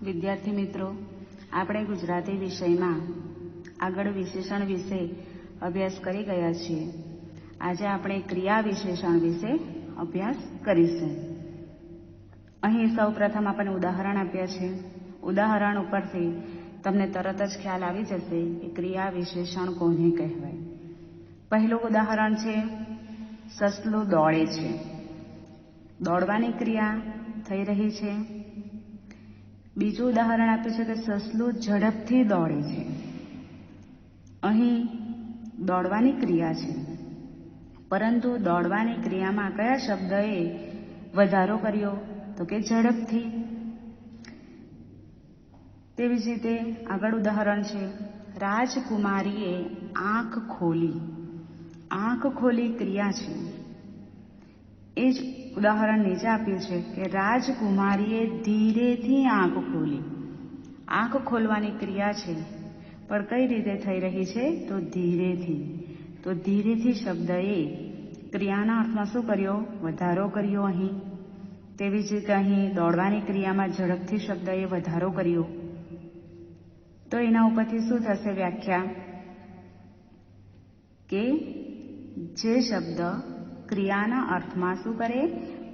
વિદ્યાર્થી મિત્રો, આપણે ગુજરાતી વિષયમાં આગળ વિશેષણ વિશે અભ્યાસ કરી ગયા છીએ. આજે આપણે ક્રિયા વિશેષણ વિશે અભ્યાસ કરીશું. અહીં સૌપ્રથમ આપણને ઉદાહરણ આપ્યા છે. ઉદાહરણ ઉપરથી તમને તરત જ ખ્યાલ આવી જશે કે ક્રિયા વિશેષણ કોને કહેવાય. પહેલું ઉદાહરણ છે, સસલું દોડે છે. દોડવાની ક્રિયા થઈ રહી છે. બીજું ઉદાહરણ આપ્યું છે કે સસલું ઝડપથી દોડે છે. અહીં દોડવાની ક્રિયા છે, પરંતુ દોડવાની ક્રિયામાં કયા શબ્દએ વધારો કર્યો? તો કે ઝડપથી. તેવી જ રીતે આગળ ઉદાહરણ છે, રાજકુમારીએ આંખ ખોલી. આંખ ખોલી ક્રિયા છે. એ જ ઉદાહરણ નીચે આપ્યું છે કે રાજકુમારીએ ધીરેથી આંખ ખોલી. આંખ ખોલવાની ક્રિયા છે, પણ કઈ રીતે થઈ રહી છે? તો ધીરેથી. તો ધીરેથી શબ્દએ ક્રિયાના અર્થમાં શું કર્યો? વધારો કર્યો અહીં. તેવી જ રીતે અહીં દોડવાની ક્રિયામાં ઝડપથી શબ્દએ વધારો કર્યો. તો એના ઉપરથી શું થશે વ્યાખ્યા? કે જે શબ્દ ક્રિયાના અર્થમાં શું કરે?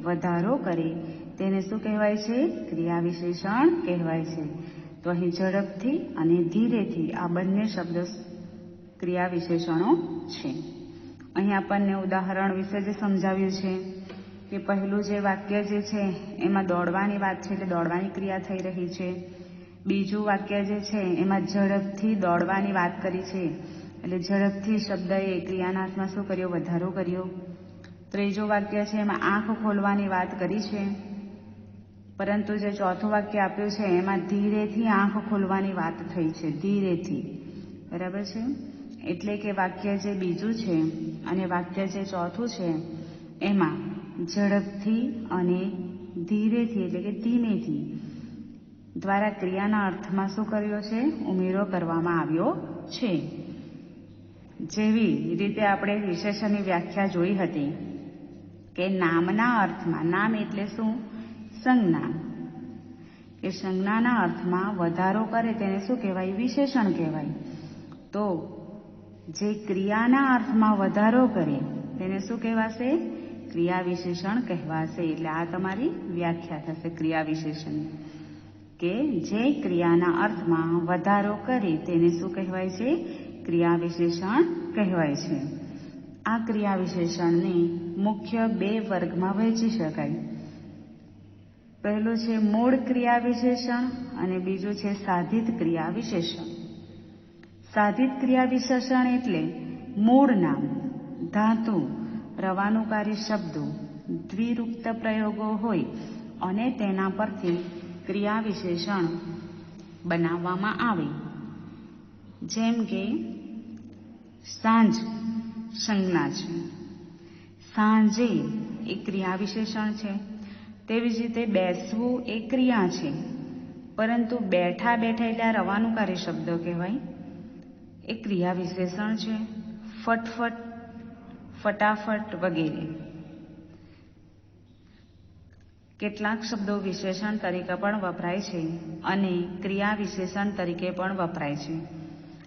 વધારો કરે, તેને શું કહેવાય છે? ક્રિયા વિશેષણ કહેવાય છે. તો અહીં ઝડપથી અને ધીરેથી આ બંને શબ્દ ક્રિયા વિશેષણો છે. અહીં આપણને ઉદાહરણ વિશે જે સમજાવ્યું છે કે પહેલું જે વાક્ય જે છે એમાં દોડવાની વાત છે, એટલે દોડવાની ક્રિયા થઈ રહી છે. બીજું વાક્ય જે છે એમાં ઝડપથી દોડવાની વાત કરી છે, એટલે ઝડપથી શબ્દએ ક્રિયાના અર્થમાં શું કર્યો? વધારો કર્યો. ત્રીજું વાક્ય છે એમાં આંખ ખોલવાની વાત કરી છે, પરંતુ જે ચોથું વાક્ય આપ્યું છે એમાં ધીરેથી આંખ ખોલવાની વાત થઈ છે. ધીરેથી, બરાબર છે. એટલે કે વાક્ય જે બીજું છે અને વાક્ય જે ચોથું છે એમાં ઝડપથી અને ધીરેથી એટલે કે ધીમેથી દ્વારા ક્રિયાના અર્થમાં શું કર્યો છે? ઉમેરો કરવામાં આવ્યો છે. જેવી રીતે આપણે વિશેષણની વ્યાખ્યા જોઈ હતી કે નામના અર્થમાં, નામ એટલે શું? સંજ્ઞા. કે સંજ્ઞાના અર્થમાં વધારો કરે તેને શું કહેવાય? વિશેષણ કહેવાય. તો જે ક્રિયાના અર્થમાં વધારો કરે તેને શું કહેવાશે? ક્રિયા વિશેષણ કહેવાશે. એટલે આ તમારી વ્યાખ્યા થશે ક્રિયા વિશેષણ. કે જે ક્રિયાના અર્થમાં વધારો કરે તેને શું કહેવાય છે? ક્રિયા વિશેષણ કહેવાય છે. આ ક્રિયા વિશેષણને મુખ્ય બે વર્ગમાં વહેંચી શકાય. પહેલું છે મૂળ ક્રિયા વિશેષણ અને બીજું છે સાધિત ક્રિયા વિશેષણ. સાધિત ક્રિયા વિશેષણ એટલે મૂળ નામ, ધાતુ, રવાનુકારી શબ્દો, દ્વિરૂપત પ્રયોગો હોય અને તેના પરથી ક્રિયા વિશેષણ બનાવવામાં આવે. જેમ કે સાંજ સંજ્ઞા છે, સાંજે એ ક્રિયા વિશેષણ છે. તેવી જ રીતે બેસવું એ ક્રિયા છે, પરંતુ બેઠા બેઠા એટલે રવાનુકારી શબ્દો કહેવાય, એ ક્રિયા વિશેષણ છે. ફટફટ, ફટાફટ વગેરે કેટલાક શબ્દો વિશેષણ તરીકે પણ વપરાય છે અને ક્રિયા વિશેષણ તરીકે પણ વપરાય છે.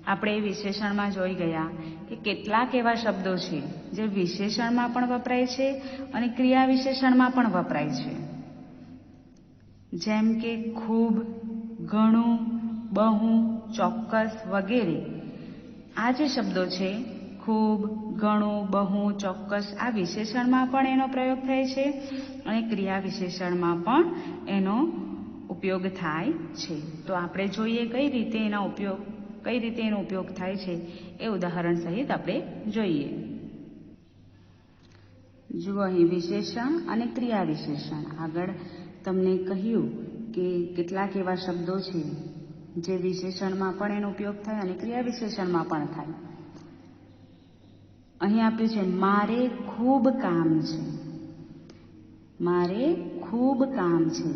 આપણે વિશેષણમાં જોઈ ગયા કે કેટલાક એવા શબ્દો છે જે વિશેષણમાં પણ વપરાય છે અને ક્રિયા વિશેષણમાં પણ વપરાય છે. જેમ કે ખૂબ, ઘણું, બહુ, ચોક્કસ વગેરે. આ જે શબ્દો છે ખૂબ, ઘણું, બહુ, ચોક્કસ, આ વિશેષણમાં પણ એનો પ્રયોગ થાય છે અને ક્રિયા વિશેષણમાં પણ એનો ઉપયોગ થાય છે. તો આપણે જોઈએ કઈ રીતે એનો ઉપયોગ થાય છે એ ઉદાહરણ સહિત આપણે જોઈએ. જુઓ અહીં વિશેષણ અને ક્રિયા વિશેષણ. આગળ તમને કહ્યું કે કેટલાક એવા શબ્દો છે જે વિશેષણમાં પણ એનો ઉપયોગ થાય અને ક્રિયા વિશેષણમાં પણ થાય. અહીં આપ્યું છે મારે ખૂબ કામ છે. મારે ખૂબ કામ છે.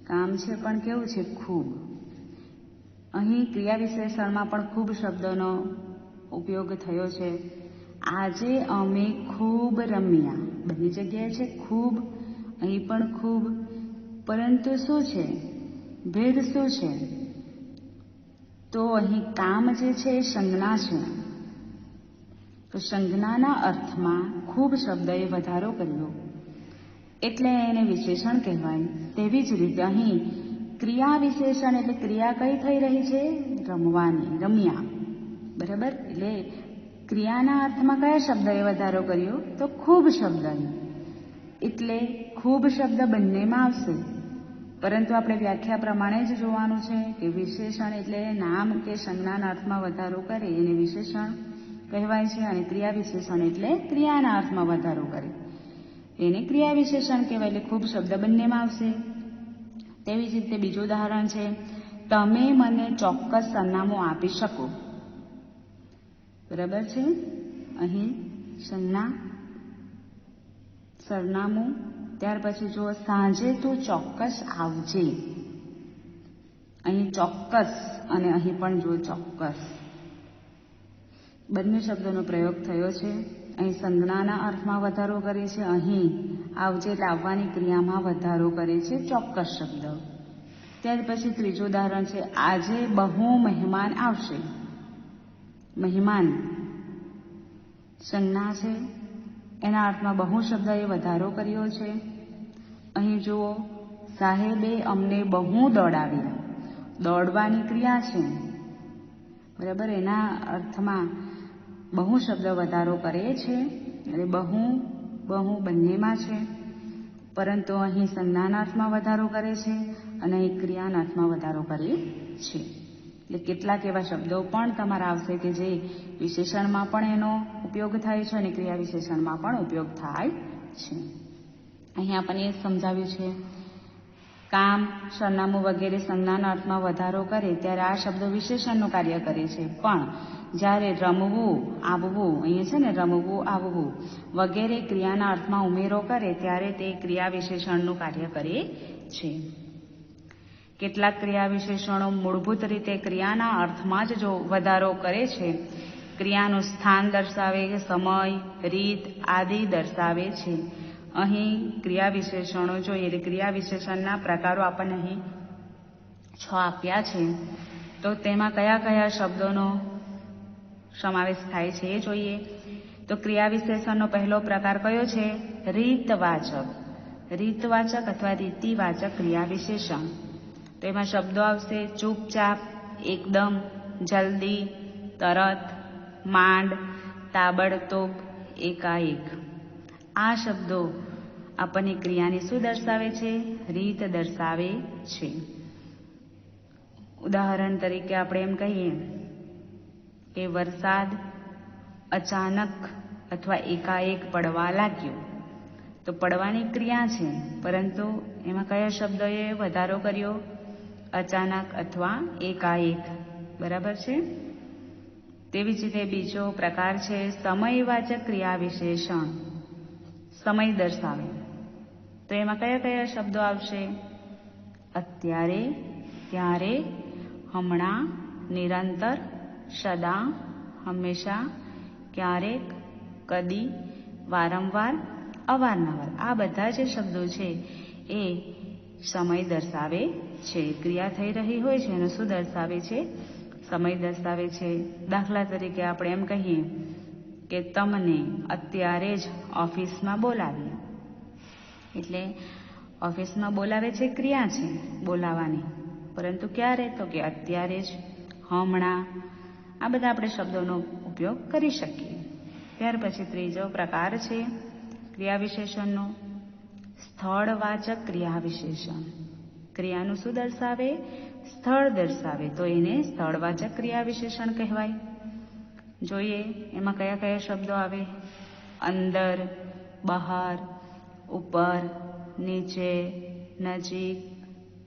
કામ છે પણ કેવું છે? ખૂબ. અહીં ક્રિયા વિશેષણમાં પણ ખૂબ શબ્દનો ઉપયોગ થયો છે. આજે અમે ખૂબ રમ્યા. બધી જગ્યાએ છે ખૂબ, અહીં પણ ખૂબ, પરંતુ શું છે? ભેદ શું છે? તો અહીં કામ જે છે એ સંજ્ઞા છે. તો સંજ્ઞાના અર્થમાં ખૂબ શબ્દએ વધારો કર્યો એટલે એને વિશેષણ કહેવાય. તેવી જ રીતે અહીં ક્રિયા વિશેષણ એટલે ક્રિયા કઈ થઈ રહી છે? રમવાની, રમ્યા. બરાબર? એટલે ક્રિયાના અર્થમાં કયા શબ્દએ વધારો કર્યો? તો ખૂબ શબ્દએ. એટલે ખૂબ શબ્દ બંનેમાં આવશે, પરંતુ આપણે વ્યાખ્યા પ્રમાણે જ જોવાનું છે કે વિશેષણ એટલે નામ કે સંજ્ઞાના અર્થમાં વધારો કરે એને વિશેષણ કહેવાય છે, અને ક્રિયા વિશેષણ એટલે ક્રિયાના અર્થમાં વધારો કરે એને ક્રિયા વિશેષણ કહેવાય. એટલે ખૂબ શબ્દ બંનેમાં આવશે. તેવી જ રીતે બીજું ઉદાહરણ છે, તમે મને ચોક્કસ સરનામું આપી શકો. બરાબર છે? અહીં સંજ્ઞા, સરનામું. ત્યાર પછી જુઓ, સાંજે તું ચોક્કસ આવજે. અહીં ચોક્કસ અને અહીં પણ જુઓ ચોક્કસ, બંને શબ્દોનો પ્રયોગ થયો છે. અહીં સંજ્ઞાના અર્થમાં વધારો કરે છે, અહીં આવજે એટલે આવવાની ક્રિયામાં વધારો કરે છે ચોક્કસ શબ્દ. ત્યાર પછી ત્રીજું ઉદાહરણ છે, આજે બહુ મહેમાન આવશે. મહેમાન સંજ્ઞા છે, એના અર્થમાં બહુ શબ્દએ વધારો કર્યો છે. અહીં જુઓ, સાહેબે અમને બહુ દોડાવ્યા. દોડવાની ક્રિયા છે. બરાબર? એના અર્થમાં બહુ શબ્દ વધારો કરે છે. એટલે બહુ બહુ બંનેમાં છે, પરંતુ અહીં સંજ્ઞાના અર્થમાં વધારો કરે છે અને અહીં ક્રિયાના અર્થમાં વધારો કરે છે. એટલે કેટલાક એવા શબ્દો પણ તમારા આવશે કે જે વિશેષણમાં પણ એનો ઉપયોગ થાય છે અને ક્રિયા વિશેષણમાં પણ ઉપયોગ થાય છે. અહીં આપણને એ સમજાવ્યું છે, કામ, સરનામું વગેરે સંજ્ઞાના અર્થમાં વધારો કરે ત્યારે આ શબ્દો વિશેષણનું કાર્ય કરે છે, પણ જ્યારે રમવું, આવવું, અહીંયા છે ને રમવું, આવવું વગેરે ક્રિયાના અર્થમાં ઉમેરો કરે ત્યારે તે ક્રિયા વિશેષણનું કાર્ય કરે છે. કેટલાક ક્રિયા વિશેષણો મૂળભૂત રીતે ક્રિયાના અર્થમાં જ જો વધારો કરે છે, ક્રિયાનું સ્થાન દર્શાવે, સમય, રીત આદિ દર્શાવે છે. અહીં ક્રિયા વિશેષણો જોઈએ એટલે ક્રિયા વિશેષણના પ્રકારો આપણને અહીં 6 આપ્યા છે. તો તેમાં કયા કયા શબ્દોનો સમાવેશ થાય છે એ જોઈએ. તો ક્રિયા વિશેષણનો પહેલો પ્રકાર કયો છે? રીતવાચક. રીતવાચક અથવા રીતિવાચક ક્રિયા વિશેષણ. તો એમાં શબ્દો આવશે ચૂપચાપ, એકદમ, જલ્દી, તરત, માંડ, તાબડતોબ, એકાએક. આ શબ્દો આપણને ક્રિયાની શું દર્શાવે છે? રીત દર્શાવે છે. ઉદાહરણ તરીકે આપણે એમ કહીએ કે વરસાદ અચાનક અથવા એકાએક પડવા લાગ્યો. તો પડવાની ક્રિયા છે, પરંતુ એમાં કયા શબ્દોએ વધારો કર્યો? અચાનક અથવા એકાએક. બરાબર છે? તેવી જ રીતે બીજો પ્રકાર છે સમયવાચક ક્રિયા વિશેષણ. સમય દર્શાવે. તો એમાં કયા કયા શબ્દો આવશે? અત્યારે, ત્યારે, હમણાં, નિરંતર, સદા, હંમેશા, ક્યારેક, કદી, વારંવાર, અવારનવાર. આ બધા જે શબ્દો છે એ સમય દર્શાવે છે. ક્રિયા થઈ રહી હોય છે એનું શું દર્શાવે છે? સમય દર્શાવે છે. દાખલા તરીકે આપણે એમ કહીએ કે તમને અત્યારે જ ઓફિસમાં બોલાવ્યા. એટલે ઓફિસમાં બોલાવે છે ક્રિયા છે બોલાવાની, પરંતુ ક્યારે? તો કે અત્યારે જ, હમણાં. આ બધા આપણે શબ્દોનો ઉપયોગ કરી શકીએ. ત્યાર પછી ત્રીજો પ્રકાર છે ક્રિયા વિશેષણનો સ્થળવાચક ક્રિયા વિશેષણ. ક્રિયાનું શું દર્શાવે? સ્થળ દર્શાવે. તો એને સ્થળવાચક ક્રિયા વિશેષણ કહેવાય. જોઈએ એમાં કયા કયા શબ્દો આવે? અંદર, બહાર, ઉપર, નીચે, નજીક,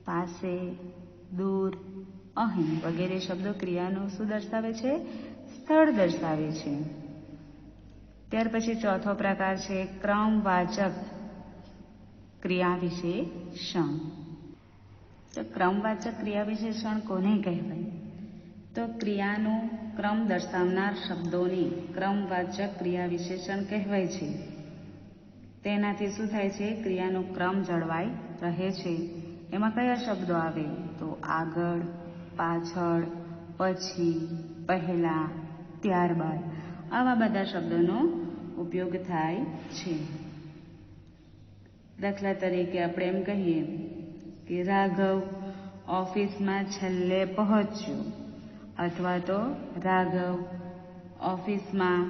પાસે, દૂર, અહીં વગેરે શબ્દો ક્રિયાનું શું દર્શાવે છે? સ્થળ દર્શાવે છે. ત્યાર પછી ચોથો પ્રકાર છે ક્રમવાચક ક્રિયા વિશેષણ. તો ક્રમવાચક ક્રિયા વિશેષણ કોને કહેવાય? તો ક્રિયાનો ક્રમ દર્શાવનાર શબ્દોને ક્રમવાચક ક્રિયા વિશેષણ કહેવાય છે. તેનાથી શું થાય છે? ક્રિયાનો ક્રમ જળવાઈ રહે છે. એમાં કયા શબ્દો આવે? તો આગળ, પાછળ, પછી, પહેલા, ત્યારબાદ આવા બધા શબ્દોનો ઉપયોગ થાય છે. દાખલા તરીકે આપણે એમ કહીએ કે રાઘવ ઓફિસમાં છેલ્લે પહોંચ્યો, અથવા તો રાઘવ ઓફિસમાં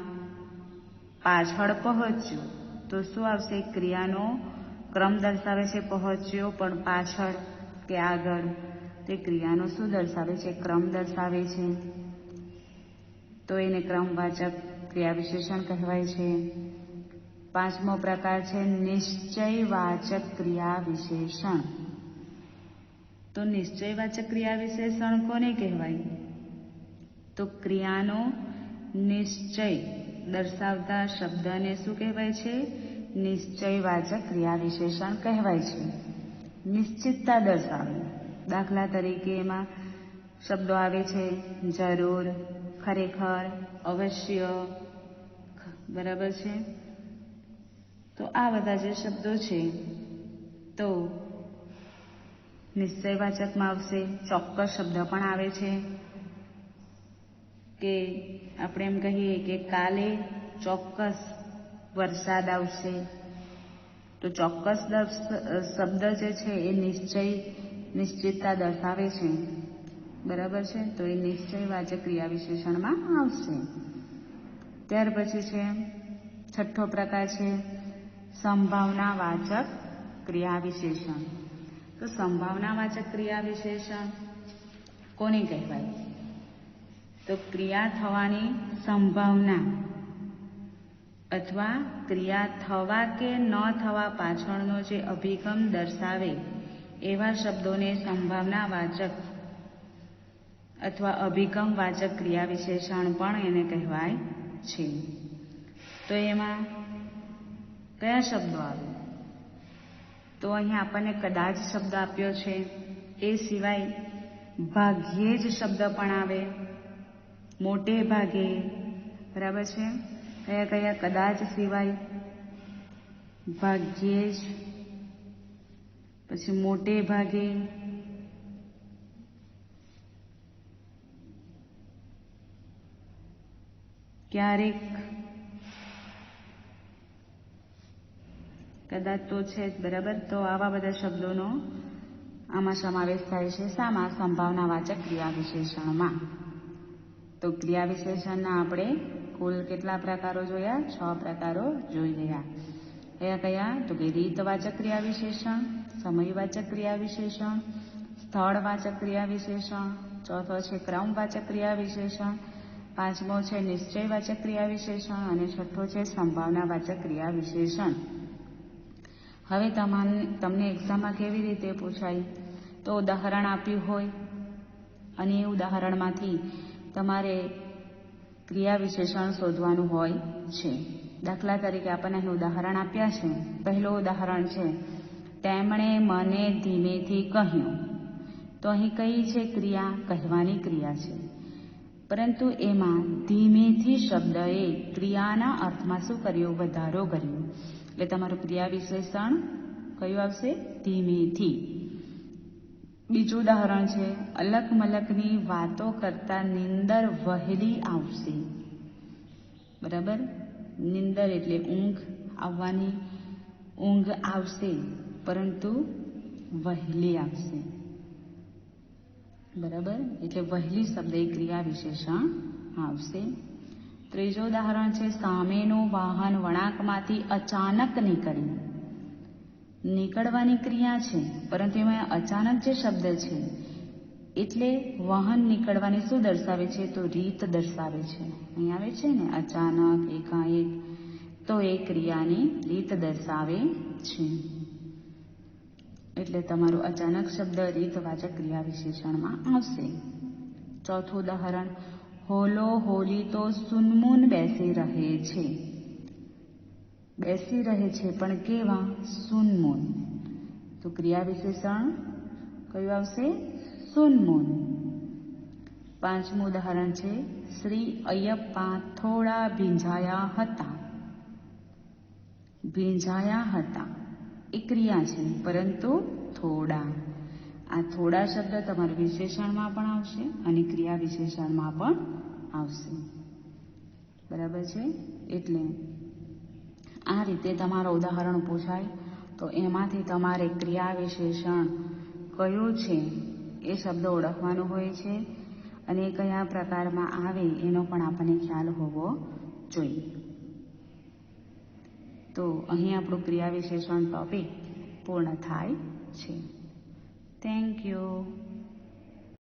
પાછળ પહોંચ્યો. તો શું આવશે? ક્રિયાનો ક્રમ દર્શાવે છે પહોંચ્યો, પણ પાછળ કે આગળ. તે ક્રિયાનો શું દર્શાવે છે? ક્રમ દર્શાવે છે. તો એને ક્રમવાચક ક્રિયા વિશેષણ કહેવાય છે. પાંચમો પ્રકાર છે નિશ્ચયવાચક ક્રિયા વિશેષણ. તો નિશ્ચયવાચક ક્રિયા વિશેષણ કોને કહેવાય? તો ક્રિયાનો નિશ્ચય દર્શાવતા શબ્દને શું કહેવાય છે? નિશ્ચયવાચક ક્રિયા વિશેષણ કહેવાય છે. નિશ્ચિતતા દર્શાવે. દાખલા તરીકે એમાં શબ્દો આવે છે જરૂર, ખરેખર, અવશ્ય, બરાબર છે. તો આ બધા જે શબ્દો છે તો નિશ્ચયવાચકમાં આવશે. ચોક્કસ શબ્દ પણ આવે છે કે આપણે એમ કહીએ કે કાલે ચોક્કસ વરસાદ આવશે. તો ચોક્કસ શબ્દ જે છે એ નિશ્ચિતતા દર્શાવે છે, બરાબર છે. તો એ નિશ્ચયવાચક ક્રિયા વિશેષણમાં આવશે. ત્યાર પછી છે છઠ્ઠો પ્રકાર છે સંભાવનાવાચક ક્રિયા વિશેષણ. તો સંભાવનાવાચક ક્રિયા વિશેષણ કોને કહેવાય? તો ક્રિયા થવાની સંભાવના અથવા ક્રિયા થવા કે ન થવા પાછળનો જે અભિગમ દર્શાવે એવા શબ્દોને સંભાવનાવાચક અથવા અભિગમવાચક ક્રિયા વિશેષણ પણ એને કહેવાય છે. તો એમાં કયા શબ્દો આવે? તો અહીંયા આપણને કદાચ શબ્દ આપ્યો છે. એ સિવાય ભાગ્યે જ શબ્દ પણ આવે, મોટે ભાગે, બરાબર છે. કયા કયા? કદાચ સિવાય, ભાગ્યે જ, પછી મોટે ભાગે, ક્યારેક, કદાચ તો છે જ, બરાબર. તો આવા બધા શબ્દોનો આમાં સમાવેશ થાય છે. શામાં? સંભાવનાવાચક ક્રિયા વિશેષણમાં. તો ક્રિયા વિશેષણના આપણે કુલ કેટલા પ્રકારો જોયા? 6 પ્રકારો જોઈ ગયા. કયા કયા? તો કે રીતવાચક ક્રિયા વિશેષણ, સમયવાચક ક્રિયા વિશેષણ, સ્થળવાચક ક્રિયા વિશેષણ, ચોથો છે ક્રમવાચક ક્રિયા વિશેષણ, પાંચમો છે નિશ્ચયવાચક ક્રિયા વિશેષણ અને છઠ્ઠો છે સંભાવનાવાચક ક્રિયા વિશેષણ. હવે તમને એક્ઝામમાં કેવી રીતે પૂછાય? તો ઉદાહરણ આપ્યું હોય અને એ ઉદાહરણમાંથી તમારે ક્રિયા વિશેષણ શોધવાનું હોય છે. દાખલા તરીકે આપણને અહીં ઉદાહરણ આપ્યા છે. પહેલું ઉદાહરણ છે તેમણે મને ધીમેથી કહ્યું. તો અહીં કઈ છે ક્રિયા? કહેવાની ક્રિયા છે. પરંતુ એમાં ધીમેથી શબ્દએ ક્રિયાના અર્થમાં શું કર્યું? વધારો કર્યો. એટલે તમારું ક્રિયા વિશેષણ કયું આવશે? ધીમેથી. બીજું ઉદાહરણ છે અલક મલકની વાતો કરતા નીંદર વહેલી આવશે. બરાબર. નીંદર એટલે ઊંઘ આવવાની, ઊંઘ આવશે પરંતુ વહેલી આવશે, બરાબર. એટલે વહેલી શબ્દ એ ક્રિયા વિશેષણ આવશે. ત્રીજું ઉદાહરણ છે સામેનું વાહન વળાંકમાંથી અચાનક નીકળ્યું. નીકળવાની ક્રિયા છે પરંતુ એમાં અચાનક જે શબ્દ છે એટલે વાહન નીકળવાની શું દર્શાવે છે? તો રીત દર્શાવે છે. અહીં આવે છે ને અચાનક, એકાએક. તો એ ક્રિયાની રીત દર્શાવે છે. એટલે તમારું અચાનક શબ્દ રીતવાચક ક્રિયા વિશેષણમાં આવશે. ચોથું ઉદાહરણ હોલો હોલી તો સુનમૂન બેસી રહે છે. બેસી રહે છે પણ કેવા? સુનમૂન. તો ક્રિયા વિશેષણ કયું આવશે? સુનમૂન. પાંચમું ઉદાહરણ છે શ્રી અયપ્પા થોડા ભીંજાયા હતા. ભીંજાયા હતા એ ક્રિયા છે પરંતુ થોડા. આ થોડા શબ્દ તમારા વિશેષણમાં પણ આવશે અને ક્રિયા વિશેષણમાં પણ આવશે. બરાબર છે? એટલે આ રીતે તમારું ઉદાહરણ પૂછાય તો એમાંથી તમારે ક્રિયા વિશેષણ કયું છે એ શબ્દ ઓળખવાનો હોય છે અને કયા પ્રકારમાં આવે એનો પણ આપણને ખ્યાલ હોવો જોઈએ. તો અહીં આપણું ક્રિયા વિશેષણ ટોપિક પૂર્ણ થાય છે. Thank you.